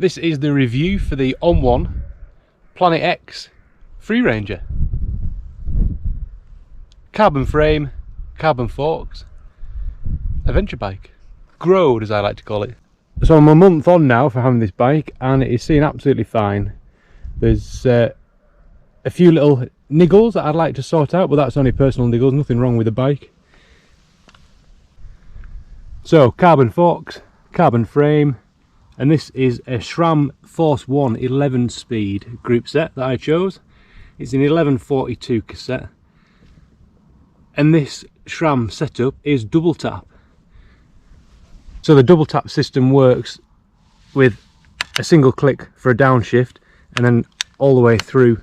This is the review for the On1 Planet X Free Ranger. Carbon frame, carbon forks, adventure bike. Grode, as I like to call it. So I'm a month on now for having this bike and it is seeing absolutely fine. There's a few little niggles that I'd like to sort out, but that's only personal niggles, nothing wrong with the bike. So carbon forks, carbon frame, and this is a SRAM Force 1 11 speed group set that I chose. It's an 1142 cassette, and this SRAM setup is double tap. So the double tap system works with a single click for a downshift and then all the way through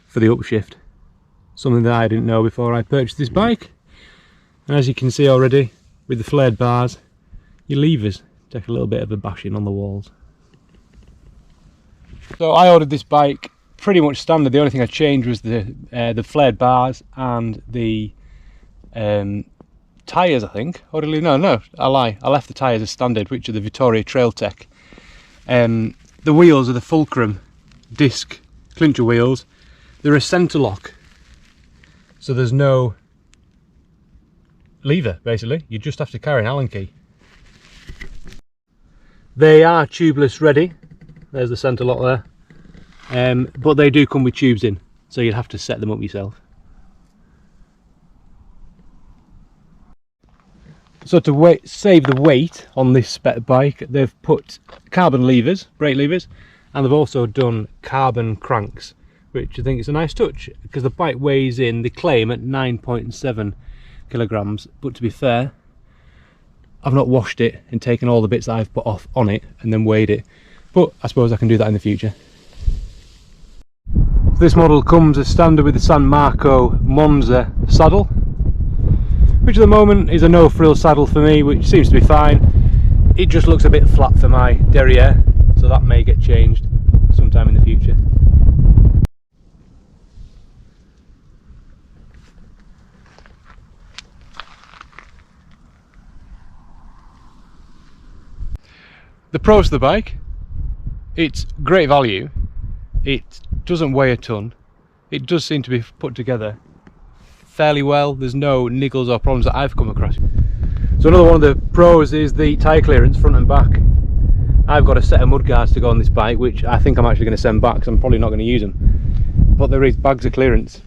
for the upshift. Something that I didn't know before I purchased this bike. And as you can see already, with the flared bars, your levers take a little bit of a bashing on the walls. So I ordered this bike pretty much standard. The only thing I changed was the flared bars and the tyres, I think. Or no, I lie. I left the tyres as standard, which are the Vittoria Trail Tech. The wheels are the Fulcrum disc clincher wheels. They're a centre lock, so there's no lever basically. You just have to carry an Allen key. They are tubeless ready. There's the centre lock there, but they do come with tubes in, so you'd have to set them up yourself. So to save the weight on this spec bike, they've put carbon levers, brake levers, and they've also done carbon cranks, which I think is a nice touch, because the bike weighs in, they claim, at 9.7 kilograms, but to be fair, I've not washed it and taken all the bits that I've put off on it and then weighed it, but I suppose I can do that in the future. This model comes as standard with the San Marco Monza saddle, which at the moment is a no-frill saddle for me, which seems to be fine. It just looks a bit flat for my derriere, so that may get changed sometime in the future. The pros of the bike: it's great value, it doesn't weigh a ton, it does seem to be put together fairly well, there's no niggles or problems that I've come across. So another one of the pros is the tyre clearance front and back. I've got a set of mudguards to go on this bike, which I think I'm actually going to send back because I'm probably not going to use them, but there is bags of clearance.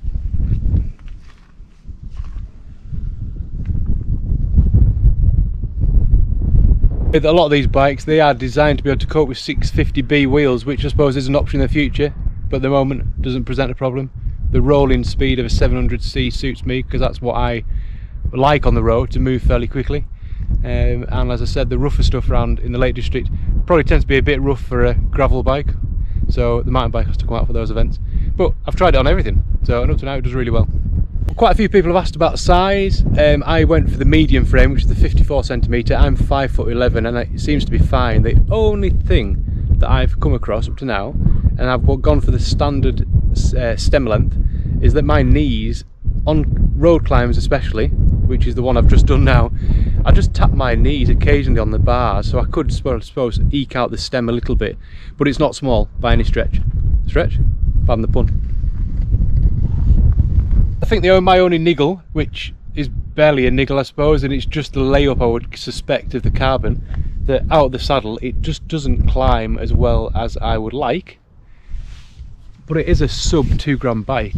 With a lot of these bikes, they are designed to be able to cope with 650B wheels, which I suppose is an option in the future, but at the moment doesn't present a problem. The rolling speed of a 700C suits me, because that's what I like on the road, to move fairly quickly. And as I said, the rougher stuff around in the Lake District probably tends to be a bit rough for a gravel bike, so the mountain bike has to come out for those events. But I've tried it on everything, so up to now it does really well. Quite a few people have asked about size. I went for the medium frame, which is the 54cm. I'm 5'11", and it seems to be fine. The only thing that I've come across up to now, and I've gone for the standard stem length, is that my knees, on road climbs especially, which is the one I've just done now, I just tap my knees occasionally on the bars, so I could, I suppose, eke out the stem a little bit, but it's not small by any stretch. Stretch? Pardon the pun. I think my only niggle, which is barely a niggle I suppose, and it's just the layup I would suspect of the carbon, that out of the saddle it just doesn't climb as well as I would like. But it is a sub 2 gram bike,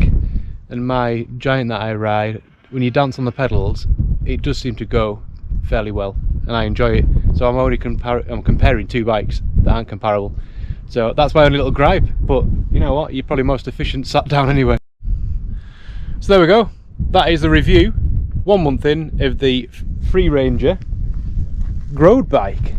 and my Giant that I ride, when you dance on the pedals, it does seem to go fairly well, and I enjoy it. So I'm only comparing two bikes that aren't comparable. So that's my only little gripe, but you know what, you're probably most efficient sat down anyway. So there we go, that is the review, 1 month in, of the Free Ranger Grode bike.